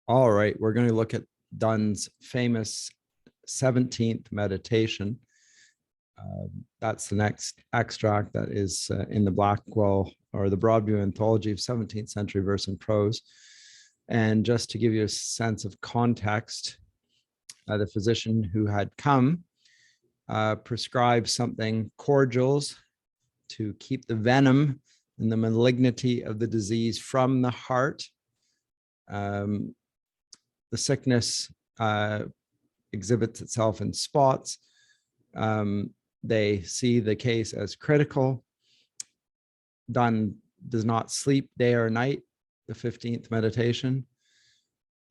All right, we're going to look at Donne's famous 17th meditation. That's the next extract that is in the Blackwell or the Broadview Anthology of 17th Century Verse and Prose. And just to give you a sense of context, the physician who had come prescribed something cordials to keep the venom and the malignity of the disease from the heart. The sickness exhibits itself in spots. They see the case as critical. Donne does not sleep day or night, the 15th meditation.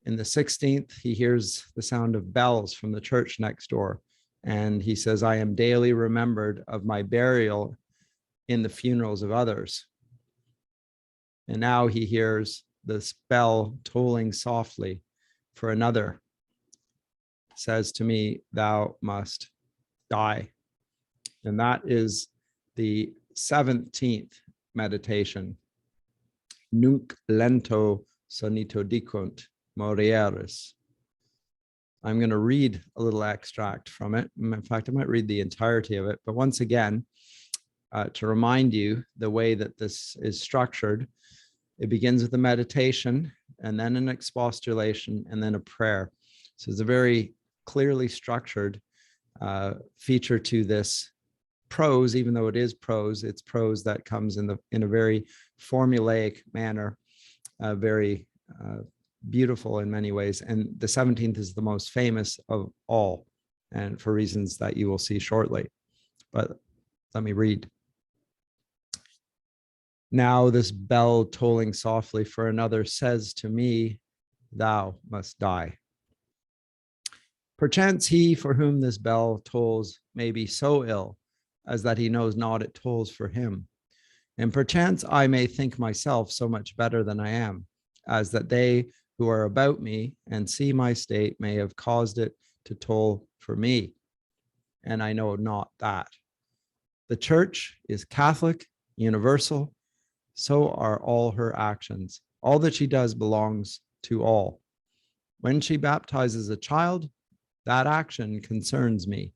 In the 16th, he hears the sound of bells from the church next door. And he says, I am daily remembered of my burial in the funerals of others. And now he hears this bell tolling softly for another. Says to me, thou must die. And that is the 17th meditation. Nunc lento sonito dicunt morieris. I'm going to read a little extract from it. In fact, I might read the entirety of it. But once again, to remind you the way that this is structured, it begins with a meditation and then an expostulation and then a prayer. So it's a very clearly structured feature to this prose. Even though it is prose, it's prose that comes in a very formulaic manner, very beautiful in many ways. And the 17th is the most famous of all, and for reasons that you will see shortly. But let me read. Now this bell tolling softly for another says to me, thou must die. Perchance he for whom this bell tolls may be so ill as that he knows not it tolls for him. And perchance I may think myself so much better than I am, as that they who are about me and see my state may have caused it to toll for me. And I know not that. The church is Catholic, universal, so are all her actions. All that she does belongs to all. When she baptizes a child, that action concerns me,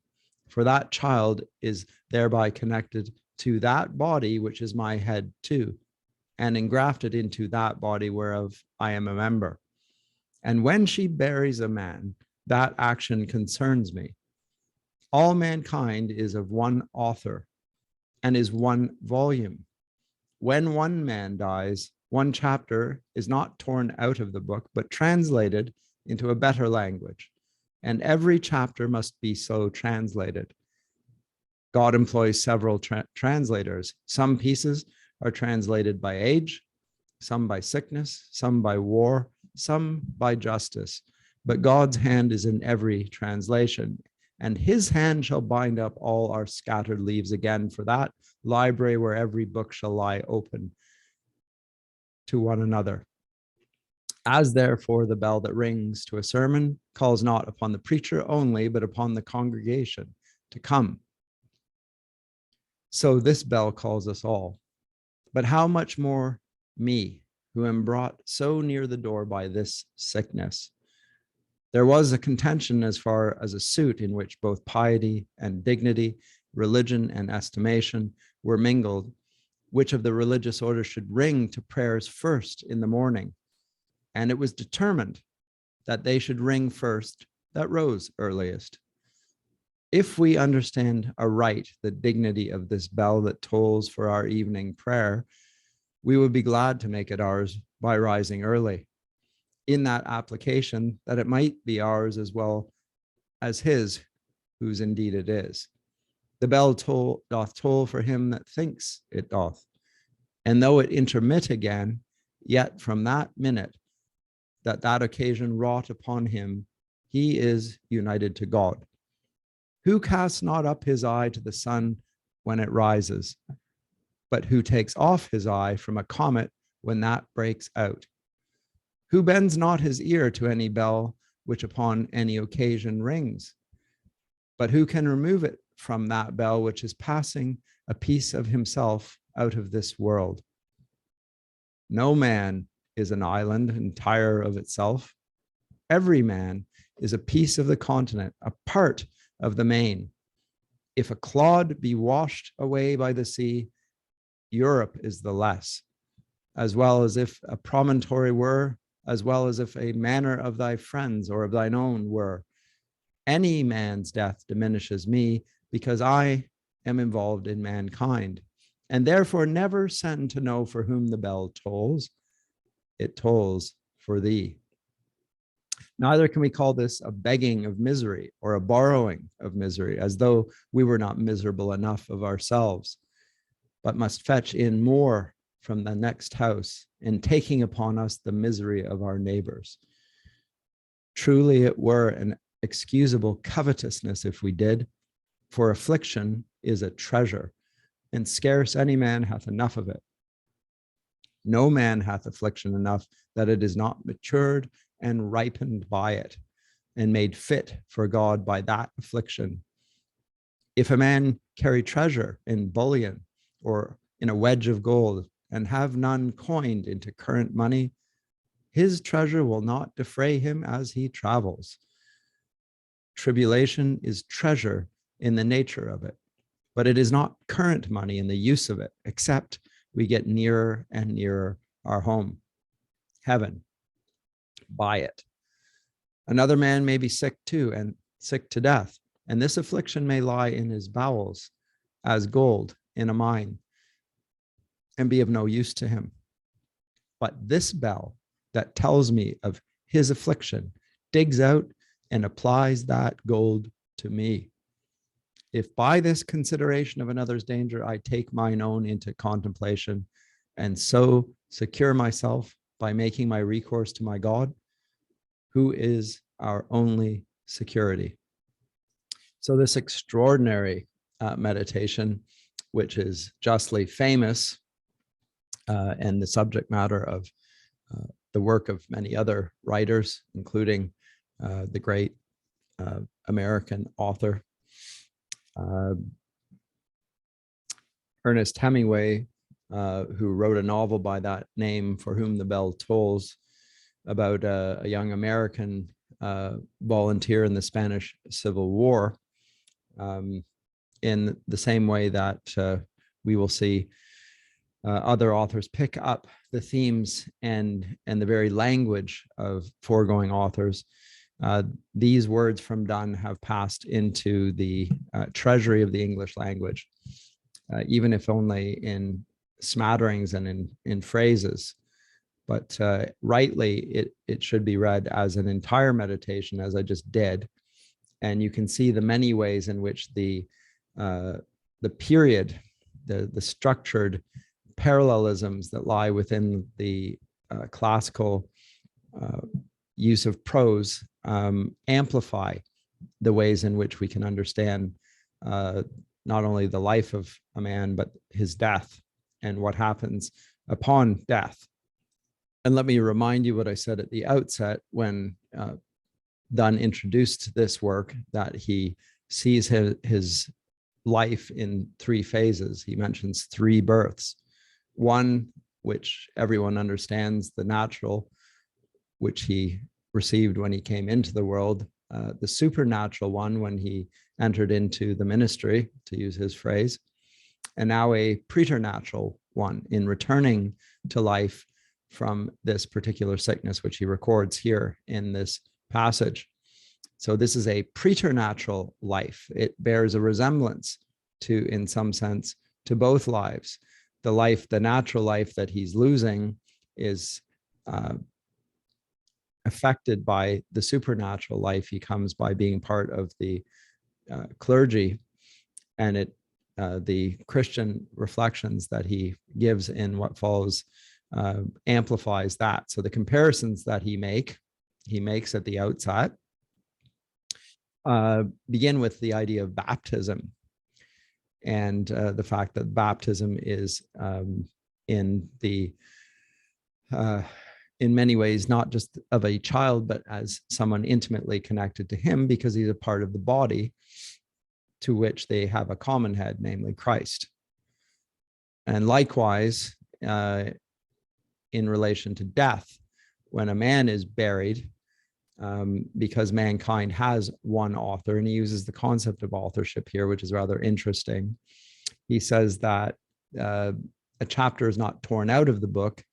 for that child is thereby connected to that body, which is my head too, and engrafted into that body whereof I am a member. And when she buries a man, that action concerns me. All mankind is of one author and is one volume. When one man dies, one chapter is not torn out of the book, but translated into a better language. And every chapter must be so translated. God employs several translators. Some pieces are translated by age, some by sickness, some by war, some by justice. But God's hand is in every translation, and his hand shall bind up all our scattered leaves again for that library where every book shall lie open to one another. As therefore the bell that rings to a sermon calls not upon the preacher only, but upon the congregation to come. So this bell calls us all. But how much more me, who am brought so near the door by this sickness? There was a contention as far as a suit in which both piety and dignity, religion and estimation were mingled, which of the religious orders should ring to prayers first in the morning. And it was determined that they should ring first that rose earliest. If we understand aright the dignity of this bell that tolls for our evening prayer, we would be glad to make it ours by rising early, in that application that it might be ours as well as his, whose indeed it is. The bell doth toll for him that thinks it doth. And though it intermit again, yet from that minute that occasion wrought upon him, he is united to God. Who casts not up his eye to the sun when it rises, but who takes off his eye from a comet when that breaks out? Who bends not his ear to any bell which upon any occasion rings, but who can remove it from that bell which is passing a piece of himself out of this world? No man is an island entire of itself, Every man is a piece of the continent, a part of the main. If a clod be washed away by the sea, Europe is the less, as well as if a promontory were, as well as if a manor of thy friends or of thine own were. Any man's death diminishes me, because I am involved in mankind, and therefore never send to know for whom the bell tolls. It tolls for thee. Neither can we call this a begging of misery or a borrowing of misery, as though we were not miserable enough of ourselves, but must fetch in more from the next house, in taking upon us the misery of our neighbors. Truly it were an excusable covetousness if we did, for affliction is a treasure, and scarce any man hath enough of it. No man hath affliction enough that it is not matured and ripened by it, and made fit for God by that affliction. If a man carry treasure in bullion or in a wedge of gold, and have none coined into current money, his treasure will not defray him as he travels. Tribulation is treasure in the nature of it, but it is not current money in the use of it, except we get nearer and nearer our home, heaven, by it. Another man may be sick too, and sick to death, and this affliction may lie in his bowels as gold in a mine, and be of no use to him. But this bell that tells me of his affliction digs out and applies that gold to me. If by this consideration of another's danger I take mine own into contemplation, and so secure myself by making my recourse to my God, who is our only security. So this extraordinary meditation, which is justly famous, and the subject matter of the work of many other writers, including the great American author Ernest Hemingway, who wrote a novel by that name, For Whom the Bell Tolls, about a young American volunteer in the Spanish Civil War, in the same way that we will see other authors pick up the themes and the very language of foregoing authors. These words from Donne have passed into the treasury of the English language, even if only in smatterings and in phrases. But rightly, it should be read as an entire meditation, as I just did. And you can see the many ways in which the period, the structured parallelisms that lie within the classical use of prose amplify the ways in which we can understand not only the life of a man, but his death and what happens upon death. And let me remind you what I said at the outset when Donne introduced this work, that he sees his life in three phases. He mentions three births. One, which everyone understands, the natural, which he received when he came into the world, the supernatural one when he entered into the ministry, to use his phrase, and now a preternatural one in returning to life from this particular sickness, which he records here in this passage. So this is a preternatural life. It bears a resemblance to, in some sense, to both lives. The natural life that he's losing is affected by the supernatural life he comes by being part of the clergy, and the Christian reflections that he gives in what follows amplifies that. So the comparisons that he makes at the outset begin with the idea of baptism, and the fact that baptism is in many ways not just of a child, but as someone intimately connected to him, because he's a part of the body to which they have a common head, namely Christ. And likewise, in relation to death, when a man is buried, because mankind has one author, and he uses the concept of authorship here, which is rather interesting. He says that a chapter is not torn out of the book,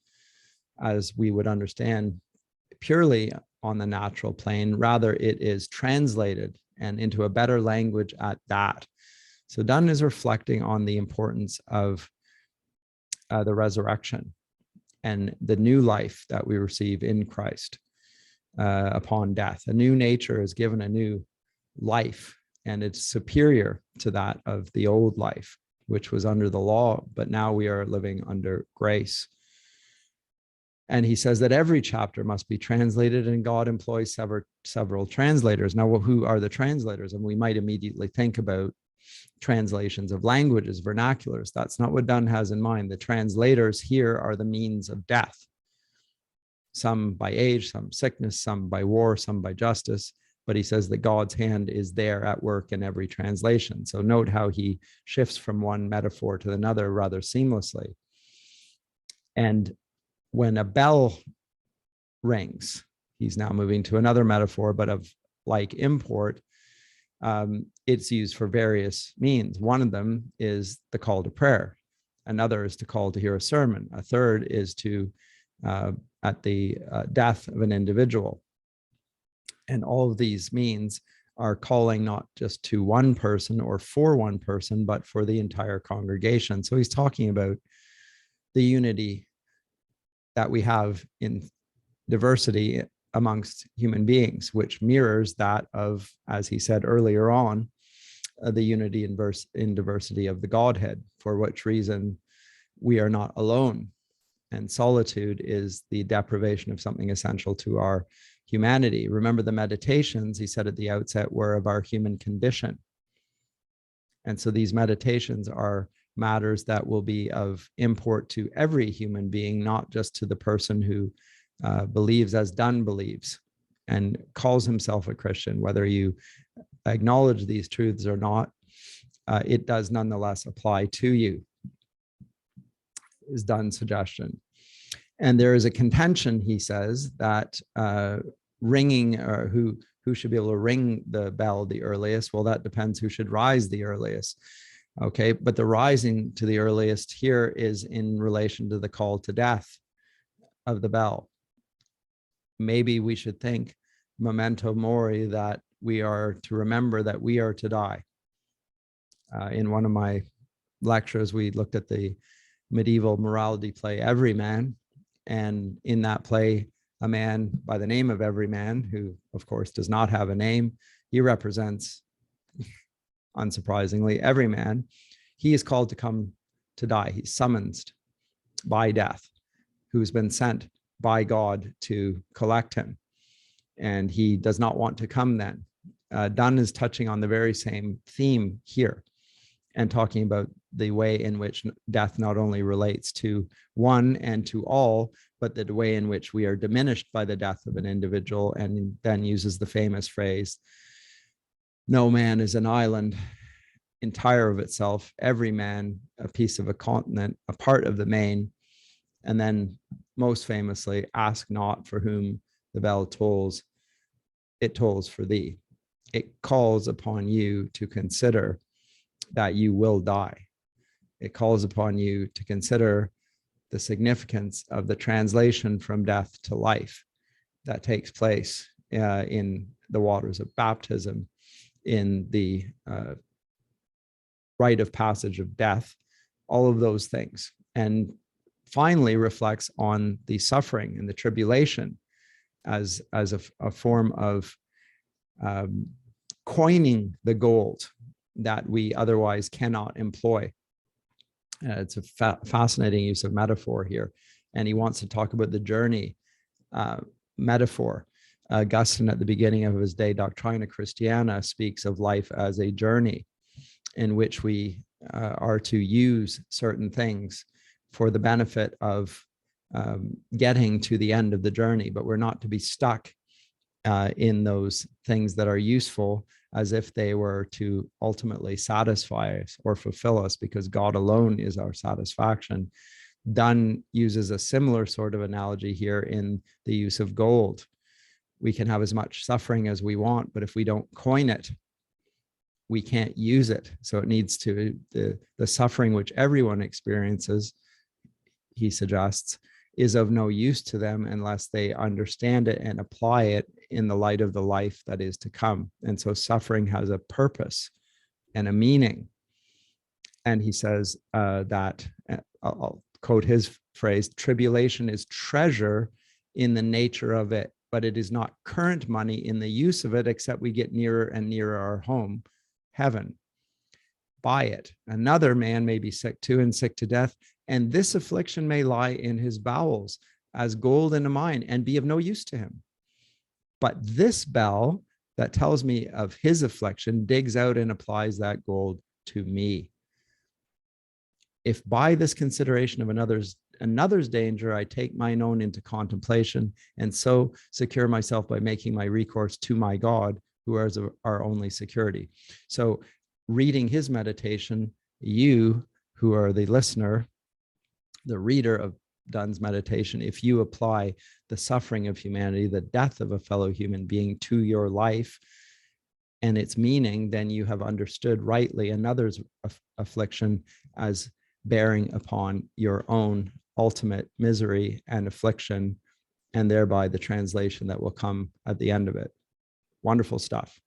as we would understand purely on the natural plane. Rather, it is translated and into a better language at that. So Donne is reflecting on the importance of the resurrection and the new life that we receive in Christ upon death. A new nature is given a new life, and it's superior to that of the old life, which was under the law, but now we are living under grace. And he says that every chapter must be translated, and God employs several translators. Now, who are the translators? And we might immediately think about translations of languages, vernaculars. That's not what Donne has in mind. The translators here are the means of death, some by age, some sickness, some by war, some by justice. But he says that God's hand is there at work in every translation. So note how he shifts from one metaphor to another rather seamlessly. And when a bell rings, he's now moving to another metaphor, but of like import. It's used for various means. One of them is the call to prayer. Another is to call to hear a sermon. A third is to at the death of an individual. And all of these means are calling not just to one person or for one person, but for the entire congregation. So he's talking about the unity that we have in diversity amongst human beings, which mirrors that of, as he said earlier on, the unity in diversity of the Godhead, for which reason we are not alone. And solitude is the deprivation of something essential to our humanity. Remember, the meditations, he said at the outset, were of our human condition. And so these meditations are matters that will be of import to every human being, not just to the person who believes as Donne believes and calls himself a Christian. Whether you acknowledge these truths or not, it does nonetheless apply to you, is Donne's suggestion. And there is a contention, he says, that ringing, or who should be able to ring the bell the earliest. Well, that depends who should rise the earliest. Okay, but the rising to the earliest here is in relation to the call to death of the bell. Maybe we should think memento mori, that we are to remember that we are to die. In one of my lectures, we looked at the medieval morality play Everyman, and in that play, a man by the name of Everyman, who of course does not have a name, he represents, unsurprisingly, every man. He is called to come to die. He's summoned by death, who's been sent by God to collect him. And he does not want to come then. Donne is touching on the very same theme here and talking about the way in which death not only relates to one and to all, but the way in which we are diminished by the death of an individual, and then uses the famous phrase, no man is an island entire of itself, every man a piece of a continent, a part of the main. And then most famously, ask not for whom the bell tolls, it tolls for thee. It calls upon you to consider that you will die. It calls upon you to consider the significance of the translation from death to life that takes place in the waters of baptism, in the rite of passage of death, all of those things. And finally reflects on the suffering and the tribulation as a form of coining the gold that we otherwise cannot employ. It's a fascinating use of metaphor here. And he wants to talk about the journey metaphor. Augustine, at the beginning of his De Doctrina Christiana, speaks of life as a journey in which we are to use certain things for the benefit of getting to the end of the journey, but we're not to be stuck in those things that are useful as if they were to ultimately satisfy us or fulfill us, because God alone is our satisfaction. Donne uses a similar sort of analogy here in the use of gold. We can have as much suffering as we want, but if we don't coin it, we can't use it. So it needs to, the suffering which everyone experiences, he suggests, is of no use to them unless they understand it and apply it in the light of the life that is to come. And so suffering has a purpose and a meaning. And he says that, I'll quote his phrase, tribulation is treasure in the nature of it, but it is not current money in the use of it, except we get nearer and nearer our home, heaven, by it. Another man may be sick too, and sick to death, and this affliction may lie in his bowels as gold in a mine and be of no use to him. But this bell that tells me of his affliction digs out and applies that gold to me. If by this consideration of another's danger, I take mine own into contemplation, and so secure myself by making my recourse to my God, who is our only security. So reading his meditation, you who are the listener, the reader of Donne's meditation, if you apply the suffering of humanity, the death of a fellow human being to your life and its meaning, then you have understood rightly another's affliction as bearing upon your own ultimate misery and affliction, and thereby the translation that will come at the end of it. Wonderful stuff.